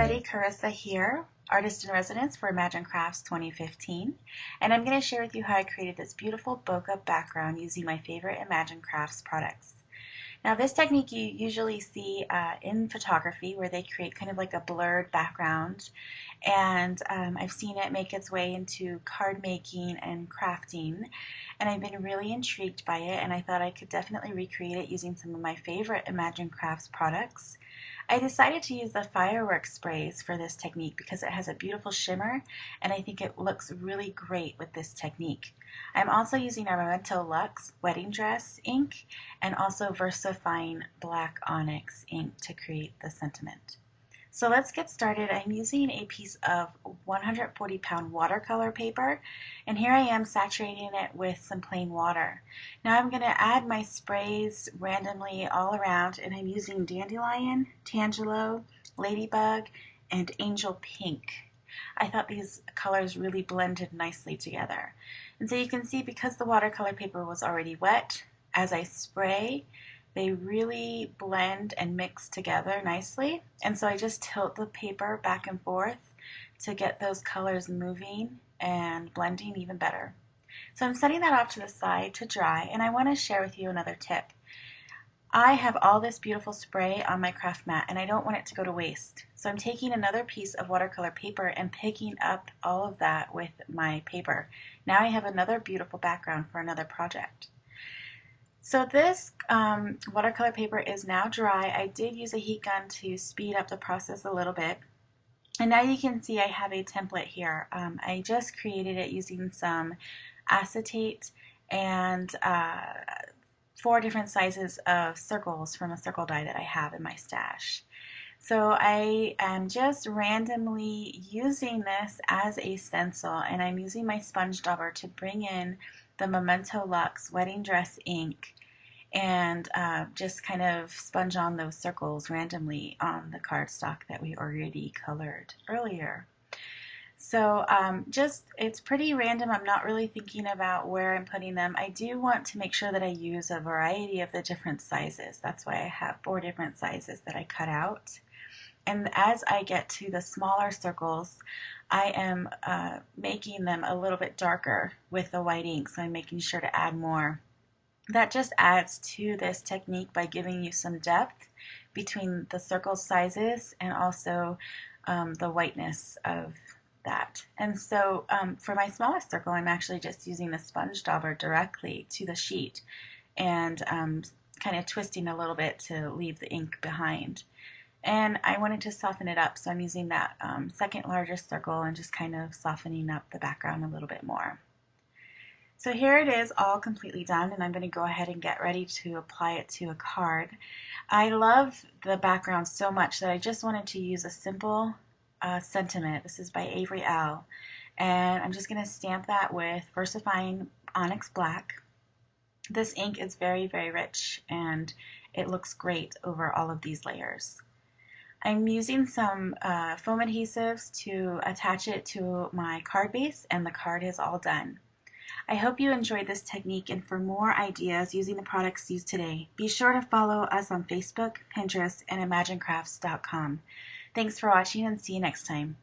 everybody, Carissa here, Artist in Residence for Imagine Crafts 2015, and I'm going to share with you how I created this beautiful bokeh background using my favorite Imagine Crafts products. Now this technique you usually see in photography where they create kind of like a blurred background, and I've seen it make its way into card making and crafting, and I've been really intrigued by it, and I thought I could definitely recreate it using some of my favorite Imagine Crafts products. I decided to use the fireworks sprays for this technique because it has a beautiful shimmer and I think it looks really great with this technique. I'm also using our Memento Luxe wedding dress ink and also VersaFine black onyx ink to create the sentiment. So let's get started. I'm using a piece of 140-pound watercolor paper, and here I am saturating it with some plain water. Now I'm going to add my sprays randomly all around, and I'm using Dandelion, Tangelo, Ladybug, and Angel Pink. I thought these colors really blended nicely together. And so you can see, because the watercolor paper was already wet, as I spray, they really blend and mix together nicely, and so I just tilt the paper back and forth to get those colors moving and blending even better. So I'm setting that off to the side to dry, and I want to share with you another tip. I have all this beautiful spray on my craft mat and I don't want it to go to waste. So I'm taking another piece of watercolor paper and picking up all of that with my paper. Now I have another beautiful background for another project. So this watercolor paper is now dry. I did use a heat gun to speed up the process a little bit. And now you can see I have a template here. I just created it using some acetate and 4 different sizes of circles from a circle die that I have in my stash. So I am just randomly using this as a stencil, and I'm using my sponge dauber to bring in the Memento Luxe wedding dress ink and just kind of sponge on those circles randomly on the cardstock that we already colored earlier. So it's pretty random. I'm not really thinking about where I'm putting them. I do want to make sure that I use a variety of the different sizes. That's why I have 4 different sizes that I cut out. And as I get to the smaller circles, I am making them a little bit darker with the white ink, so I'm making sure to add more. That just adds to this technique by giving you some depth between the circle sizes and also the whiteness of that. And so for my smallest circle, I'm actually just using the sponge dauber directly to the sheet and kind of twisting a little bit to leave the ink behind. And I wanted to soften it up, so I'm using that second largest circle and just kind of softening up the background a little bit more. So here it is, all completely done, and I'm going to go ahead and get ready to apply it to a card. I love the background so much that I just wanted to use a simple sentiment. This is by Avery Elle, and I'm just going to stamp that with VersaFine Onyx Black. This ink is very, very rich, and it looks great over all of these layers. I'm using some foam adhesives to attach it to my card base, and the card is all done. I hope you enjoyed this technique, and for more ideas using the products used today, be sure to follow us on Facebook, Pinterest, and ImagineCrafts.com. Thanks for watching, and see you next time.